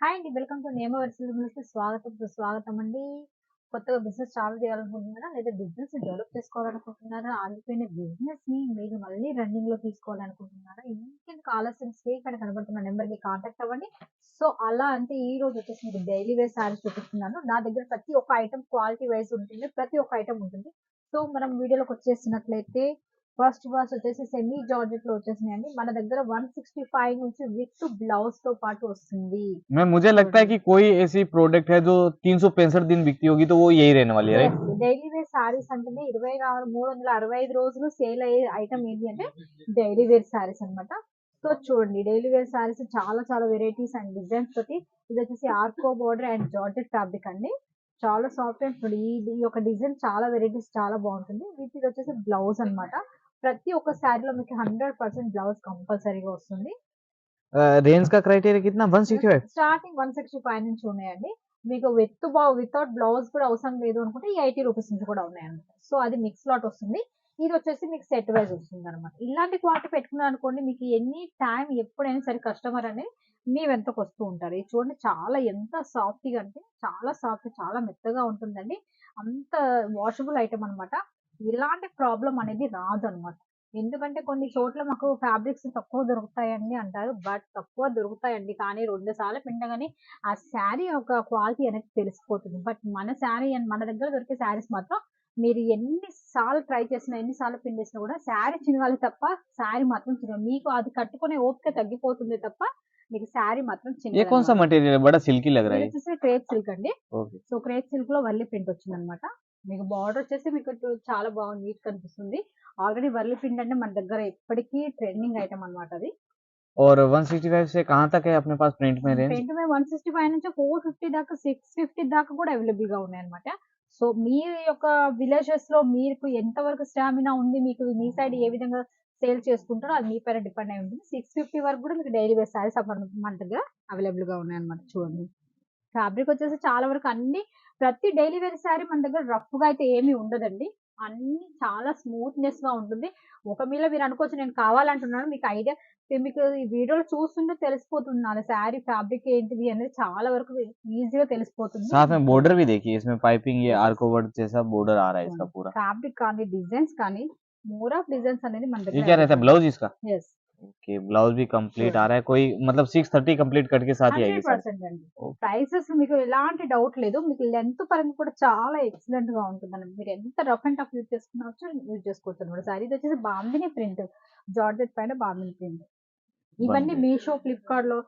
Hi అండి. Welcome to నేమ versus బిజినెస్‌కి స్వాగతం, సుస్వాగతం అండి. కొత్తగా బిజినెస్ స్టార్ట్ చేయాలనుకుంటున్నారా? లేదా బిజినెస్ డెవలప్ చేసుకోవాలనుకుంటున్నారా? ఆగిపోయిన బిజినెస్‌ని మీరు మళ్ళీ రన్నింగ్‌లో తీసుకోవాలనుకుంటున్నారా? ఇంకెందుకు ఆలస్యం స్క్రీన్ పైన కనబడుతున్న నెంబర్‌కి కాంటాక్ట్ అవ్వండి. సో, అలా అంటే ఈరోజు వచ్చేసి మీకు డైలీ వేర్ శారీస్ చూపిస్తున్నాను. నా దగ్గర ప్రతి ఒక్క ఐటెమ్ క్వాలిటీ వైస్ ఉంటుంది. ప్రతి ఒక్క ఐటెమ్ ఉంటుంది. సో, మనం వీడియోలోకి వచ్చేసినట్లయితే ఫస్ట్ వచ్చేసి సెమీ జార్జెట్‌లో వచ్చేసినాయండి. మన దగ్గర 165 నుంచి విత్ బ్లౌజ్‌తో పాటు వస్తుంది. मैम मुझे लगता है చూడండి. कि कोई ऐसी प्रोडक्ट है जो 365 दिन बिकती होगी तो वो यही रहने वाली है yes. Right. Daily wear saris అంటేనే 365 రోజులు సేల్ అయ్యే ఐటెమ్ ఏంటి అంటే డైలీ వేర్ శారీస్ అన్నమాట. సో చూడండి, డైలీ వేర్ శారీస్ చాలా చాలా వెరైటీస్ అండ్ డిజైన్స్ తోటి. ఇది వచ్చేసి Arko border and georgette fabric అండి. చాలా సాఫ్ట్ అండ్ చూడండి, ఈ యొక్క డిజైన్ చాలా వెరైటీస్ చాలా బాగుంటుంది. వీటిది వచ్చేసి బ్లౌజ్ అన్నమాట. ప్రతి ఒక్క శారీలో మీకు 100% బ్లౌజ్ కంపల్సరీగా వస్తుంది. रेंज का क्राइटेरिया कितना 165। స్టార్టింగ్ 165 నుంచి ఉన్నాయండి. మీకు వితౌట్ బ్లౌజ్ కూడా అవసరం లేదు అనుకుంటే ఈ 80 రూపీస్ నుంచి కూడా ఉన్నాయన్నమాట. సో, అది మిక్స్ లాట్ వస్తుంది. ఇది వచ్చేసి మీకు సెట్ వైస్ వస్తుందన్నమాట. ఇలాంటి క్వాలిటీ పెట్టుకున్నారనుకోండి, మీకు ఎనీ టైమ్ ఎప్పుడైనా సరే కస్టమర్ అనేది మీ వెంటకు వస్తూ ఉంటారు. ఇది చూడండి, చాలా ఎంత సాఫ్ట్‌గా అంటే చాలా సాఫ్ట్, చాలా మెత్తగా ఉంటుందండి. అంత వాషబుల్ ఐటెమ్ అన్నమాట. ఇలాంటి ప్రాబ్లమ్ అనేది రాదన్నమాట. ఎందుకంటే కొన్ని చోట్ల మాకు ఫ్యాబ్రిక్స్ తక్కువ దొరుకుతాయండి అంటారు. బట్ తక్కువ దొరుకుతాయండి. కానీ 2 సార్లు పిండగానే ఆ శారీ యొక్క క్వాలిటీ అనేది తెలిసిపోతుంది. బట్ మన శారీ అండ్ మన దగ్గర దొరికే శారీస్ మాత్రం మీరు ఎన్ని సార్లు ట్రై చేసినా, ఎన్ని సార్లు పిండేసినా కూడా శారీ చినగాలి తప్ప శారీ మాత్రం చినగదు. మీకు అది కట్టుకునే ఓపిక తగ్గిపోతుంది తప్ప మీకు శారీ మాత్రం ये कौन सा చినగదనమాట. मटेरियल है, बड़ा सिल्की लग रहा ఇది है ये। వచ్చేసి క్రేప్ సిల్క్ అండి. ओके। సో, క్రేప్ సిల్క్‌లో వర్లి ప్రింట్ వచ్చిందనమాట. మీకు బార్డర్ వచ్చేసి మీకు చాలా బాగుంది. నీట్ కనిపిస్తుంది. ఆల్రెడీ వర్లి ప్రింట్ అంటే మన దగ్గర ఎప్పటికీ ట్రెండింగ్ ఐటెమ్ అనమాట అది. और 165 से कहाँ तक है अपने पास प्रिंट में रेंज। ప్రింట్ మీద 165 నుంచి 450 దాకా, 650 దాకా కూడా అవైలబుల్‌గా ఉన్నాయన్నమాట. సో, మీ యొక్క విలేజెస్‌లో మీకు ఎంత వరకు స్టామినా ఉంది, మీకు మీ సైడ్ ఏ విధంగా సేల్ చేసుకుంటారో అది మీ పైన డిపెండ్ అయి ఉంటుంది. 650 వరకు కూడా మీకు డైలీ వేర్ శారీస్ మన దగ్గర అవైలబుల్‌గా ఉన్నాయన్నమాట. చూడండి. ఫ్యాబ్రిక్ వచ్చేసి చాలా వరకు అన్ని ప్రతి డైలీ వేర్ శారీ మన దగ్గర రఫ్‌గా అయితే ఏమి ఉండదండి. అన్నీ చాలా స్మూత్‌నెస్‌గా ఉంటుంది. ఒక మీలో మీరు అనుకోవచ్చు నేను కావాలంటున్నాను. మీకు ఐడియా మీకు ఈ వీడియోలో చూస్తుంటే తెలిసిపోతుంది. నా శారీ ఫ్యాబ్రిక్ ఏంటిది అనేది చాలా వరకు ఈజీగా తెలిసిపోతుంది. साथ में చూడండి. बॉर्डर भी देखिए, इसमें पाइपिंग ये యెస్. आर्को वर्ड जैसा बॉर्डर आ रहा है इसका पूरा। ఫ్యాబ్రిక్ కానీ, డిజైన్స్ కానీ మోర్ ఆఫ్ డిజైన్స్ అనేది మన ये దగ్గర क्या रहता है, అవైలబుల్. ब्लाउज इसका। యెస్. ओके, ब्लाउज भी कंप्लीट आ చూడండి. रहा है, कोई मतलब 630 कंप्लीट कट के साथ ही आएगी साड़ी। 100% అండి. ओके। ప్రైసెస్ మీకు ఎలాంటి డౌట్ లేదు. మీకు లెంత్ పరంగా కూడా చాలా ఎక్సలెంట్‌గా ఉంటుందండి. మీరు ఎంత రఫ్ అండ్ టఫ్ యూజ్ చేసుకోవచ్చనమాట. సారీ ఇది వచ్చేసి బాందిని ప్రింట్. జార్జెట్ పైన బాందిని ప్రింట్. ఇవన్నీ बंद। మీషో, ఫ్లిప్‌కార్ట్‌లో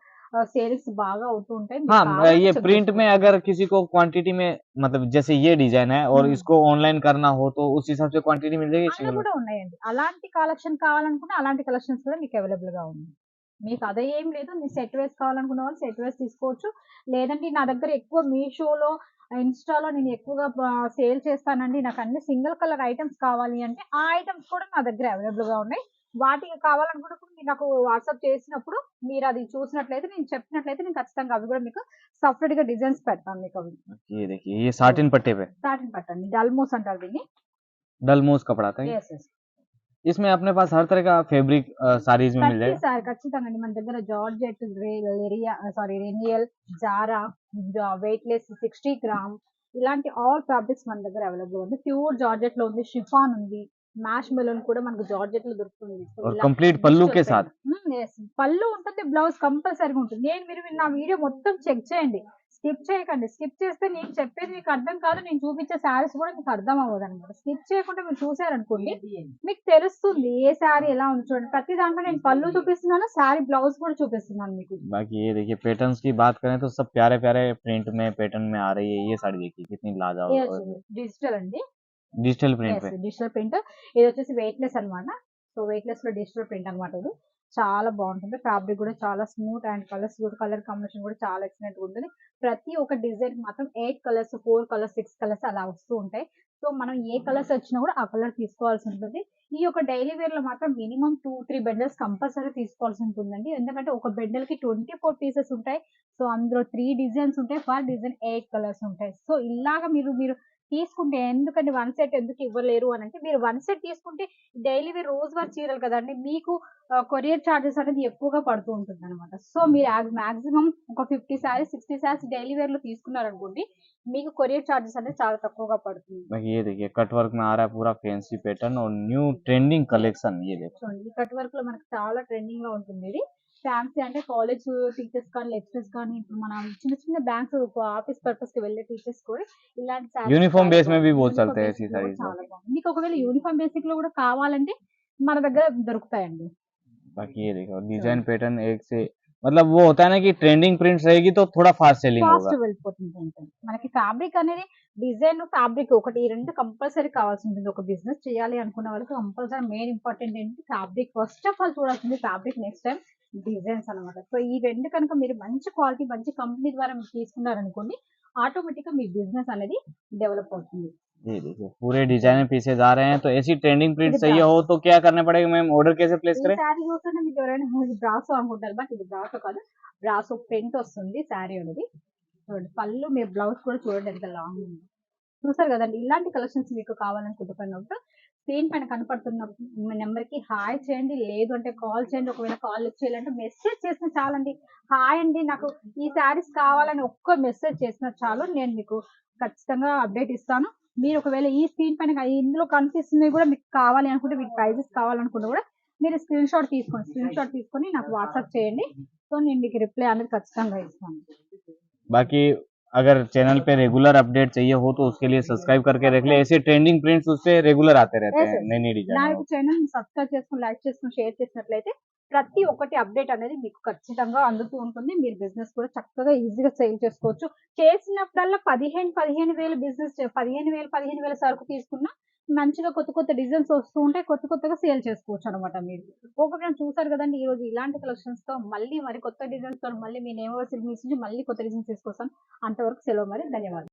సేల్స్ బాగా అవుతూ ఉంటాయి. మీకు हाँ, కావాలంటే ये చెక్ प्रिंट में చేసుకోవచ్చు. अगर किसी को क्वांटिटी में मतलब जैसे ये डिजाइन है और హ్మ్. इसको ऑनलाइन करना हो तो उस हिसाब से क्वांटिटी मिल जाएगी అలా सिंगल में। కూడా ఉన్నాయండి. అలాంటి కలెక్షన్ కావాలనుకుంటే అలాంటి కలెక్షన్స్ కూడా మీకు అవైలబుల్‌గా ఉంది. మీకు అదే ఏం లేదు. మీరు సెట్ వైస్ కావాలనుకున్న వాళ్ళు సెట్ వైస్ తీసుకోవచ్చు. లేదంటే నా దగ్గర ఎక్కువ మీషోలో, ఇన్‌స్టాలో నేను ఎక్కువగా సేల్ చేస్తానండి. నాకు అన్ని సింగిల్ కలర్ ఐటెమ్స్ కావాలి అంటే ఆ ఐటెమ్స్ కూడా నా దగ్గర అవైలబుల్‌గా ఉన్నాయి. వాటికి కావాలనుకున్నప్పుడు మీరు నాకు వాట్సాప్ చేసినప్పుడు మీరు అది చూసినట్లయితే నేను చెప్పినట్లయితే నేను ఖచ్చితంగా అవి కూడా మీకు సెపరేట్‌గా డిజైన్స్ పెడతాను మీకవి. ये देखिए, ये साटिन పట్టే पे సాటిన్ పట్టండి. డల్మోస్ అంటారు దీన్ని. डलमोज कपड़ा था ये। యెస్. యెస్. इसमें अपने पास हर तरह का फैब्रिक साड़ीज में मिल जाएगा। ప్రతిసారి ఖచ్చితంగా అండి. మన దగ్గర జార్జెట్, రెనియల్, జారా, వెయిట్‌లెస్ 60 గ్రామ్ ఇలాంటి ఆల్ ఫ్యాబ్రిక్స్ మన దగ్గర అవైలబుల్ ఉంది. ప్యూర్ జార్జెట్‌లో ఉంది. షిఫాన్ ఉంది. మ్యాష్ మెలోన్ కూడా మనకు జార్జెట్‌లో దొరుకుతుంది. సో, और ఇలా कंप्लीट पल्लू డిజిటల్ के ప్రింట్. साथ। యెస్. పళ్ళు ఉంటుంది. బ్లౌజ్ కంపల్సరీగా ఉంటుంది. మీరు నా వీడియో మొత్తం చెక్ చేయండి. స్కిప్ చేయకండి. స్కిప్ చేస్తే నేను చెప్పేది మీకు అర్థం కాదు. నేను చూపించే శారీస్ కూడా మీకు అర్థం అవ్వదనమాట. స్కిప్ చేయకుండా మీరు చూసారనుకోండి మీకు తెలుస్తుంది ఏ శారీ ఎలా ఉంది చూడండి. ప్రతి దాంట్లో నేను పళ్ళు చూపిస్తున్నాను. శారీ బ్లౌజ్ కూడా చూపిస్తున్నాను మీకు. बाकी ये देखिए, पैटर्न्स की बात करें तो सब प्यारे प्यारे प्रिंट में पैटर्न में आ रही है। ये साड़ी देखिए कितनी ఇది लाजवाब और వచ్చేసి డిజిటల్ అండి. Digital print yes. पे। Digital print. ఇది వచ్చేసి వెయిట్‌లెస్ అన్నమాట. సో, వెయిట్‌లెస్‌లో డిజిటల్ ప్రింట్ అన్నమాట ఇది. చాలా బాగుంటుంది. ఫ్యాబ్రిక్ కూడా చాలా స్మూత్ అండ్ కలర్ కాంబినేషన్ కూడా చాలా ఎక్సలెంట్‌గా ఉంటుంది. ప్రతి ఒక్క డిజైన్ మాత్రం 8 కలర్స్, 4 కలర్స్, 6 కలర్స్ అలా వస్తూ ఉంటాయి. సో, మనం ఏ కలర్స్ వచ్చినా కూడా ఆ కలర్ తీసుకోవాల్సి ఉంటుంది. ఈ యొక్క డైలీ వేర్‌లో మాత్రం మినిమమ్ 2, 3 బండిల్స్ కంపల్సరీ తీసుకోవాల్సి ఉంటుందండి. ఎందుకంటే ఒక బండిల్‌కి 24 పీసెస్ ఉంటాయి. సో, అందులో 3 డిజైన్స్ ఉంటాయి. పర్ డిజైన్ 8 కలర్స్ ఉంటాయి. సో, ఇలాగ మీరు మీరు తీసుకుంటే ఎందుకంటే వన్ సెట్ ఎందుకు ఇవ్వలేరు అని అంటే మీరు వన్ సెట్ తీసుకుంటే డైలీ మీరు రోజు వారి చీరలు కదండి మీకు కొరియర్ చార్జెస్ అనేది ఎక్కువగా పడుతూ ఉంటుంది అనమాట. సో మీరు మాక్సిమం ఒక 50 శారీస్ 60 శారీస్ డైలీ వేర్ లో తీసుకున్నారనుకోండి మీకు కొరియర్ చార్జెస్ అనేది చాలా తక్కువగా పడుతుంది. बाकी ये देखिए कट वर्क में आ रहा है पूरा फैंसी पैटर्न और न्यू ट्रेंडिंग कलेक्शन ये देखो। చూడండి ఈ కట్ వర్క్ లో మనకి చాలా ట్రెండింగ్ గా ఉంటుంది ఇది. ఫ్యాన్సీ అంటే కాలేజ్ టీచర్స్ కానీ లెక్చరర్స్ కానీ ఇప్పుడు మన చిన్న చిన్న బ్యాంక్స్ ఆఫీస్ పర్పస్ కి వెళ్ళే టీచర్స్ కూడా ఇలాంటి sarees यूनिफॉर्म చాలా बेस में भी बहुत బాగుంటాయి. चलते हैं యూనిఫామ్ ऐसी బేసిక్ లో కూడా साड़ीज। చాలా బాగుంది. మీకు ఒకవేళ యూనిఫామ్ బేసిక్ లో కూడా కావాలంటే మన దగ్గర దొరుకుతాయండి. बाकी ये देखो చూడండి डिजाइन पैटर्न एक से मतलब वो होता है ना कि ट्रेंडिंग प्रिंट्स रहेगी तो थोड़ा फास्ट सेलिंग ఫాస్ట్ होगा। వెళ్ళిపోతుంది ఉంటుంది. మనకి ఫ్యాబ్రిక్ అనేది డిజైన్ ఫ్యాబ్రిక్ ఒకటి ఈ రెండు కంపల్సరీ కావాల్సి ఉంటుంది. ఒక బిజినెస్ చేయాలి అనుకున్న వాళ్ళకి కంపల్సరీ మెయిన్ ఇంపార్టెంట్ ఏంటి ఫ్యాబ్రిక్. ఫస్ట్ ఆఫ్ ఆల్ చూడాల్సింది ఫ్యాబ్రిక్, నెక్స్ట్ టైం డిజైన్స్ అనమాట. సో ఈ రెండు కనుక మీరు మంచి క్వాలిటీ మంచి కంపెనీ ద్వారా మీరు తీసుకున్నారనుకోండి ఆటోమేటిక్ గా మీ బిజినెస్ అనేది డెవలప్ అవుతుంది. ये देखिए पूरे डिजाइनर पीसेज आ रहे हैं तो ऐसी ट्रेंडिंग प्रिंट ఇది चाहिए బ్రాసో. हो तो क्या करना पड़ेगा मैम, ऑर्डर कैसे प्लेस ఈ करें? శారీ చూస్తుంటే మీకు ఎవరైనా ఇది బ్రాసో అనుకుంటారు బట్ ఇది బ్రాసో కాదు. బ్రాసో ప్రింట్ వస్తుంది శారీ అనేది. చూడండి పళ్ళు మీ బ్లౌజ్ కూడా చూడండి ఎంత లాంగ్ ఉంది. చూసారు కదండి ఇలాంటి కలెక్షన్స్ మీకు కావాలనుకుంటున్నప్పుడు స్క్రీన్ పైన కనపడుతున్న నెంబర్ కి హాయ్ చేయండి, లేదు అంటే కాల్ చేయండి. ఒకవేళ కాల్ లిఫ్ట్ చేయాలంటే మెసేజ్ చేసిన చాలండి. హాయ్ అండి నాకు ఈ శారీస్ కావాలని ఒక్క మెసేజ్ చేసిన చాలు, నేను మీకు ఖచ్చితంగా అప్డేట్ ఇస్తాను. మీరు ఒకవేళ ఈ స్క్రీన్ పైన ఇందులో కనిపిస్తున్నవి కూడా మీకు కావాలి అనుకుంటే వీటి ప్రైజెస్ కావాలనుకుంటే కూడా మీరు స్క్రీన్ షాట్ తీసుకొని నాకు వాట్సాప్ చేయండి. సో నేను మీకు రిప్లై అనేది ఖచ్చితంగా ఇస్తాను. बाकी अगर चैनल पे रेगुलर अपडेट चाहिए हो तो उसके लिए सब्सक्राइब करके रख ले, ऐसे ट्रेंडिंग प्रिंट्स उस पे रेगुलर आते रहते Yes, हैं yes. नई नई నా डिजाइन। యొక్క ఛానల్ సబ్స్క్రైబ్ చేసుకుని లైక్ చేసుకుని షేర్ చేసినట్లయితే ప్రతి ఒక్కటి అప్డేట్ అనేది మీకు ఖచ్చితంగా అందుతూ ఉంటుంది. మీరు బిజినెస్ కూడా చక్కగా ఈజీగా సేల్ చేసుకోవచ్చు. చేసినప్పుడల్లా 15,000 బిజినెస్ 15,000 సరుకు తీసుకున్నా మంచిగా కొత్త కొత్త డిజైన్స్ వస్తూ ఉంటాయి. కొత్త కొత్తగా సేల్ చేసుకోవచ్చు అనమాట. మీరు ఒకటి చూసారు కదండి ఈ రోజు ఇలాంటి కలెక్షన్స్ తో మళ్ళీ మరి కొత్త డిజైన్స్ తో మళ్ళీ మీ నేమ్ నుంచి మళ్ళీ కొత్త డిజైన్స్ తీసుకొస్తాను. అంతవరకు సెలవు మరి, ధన్యవాదాలు.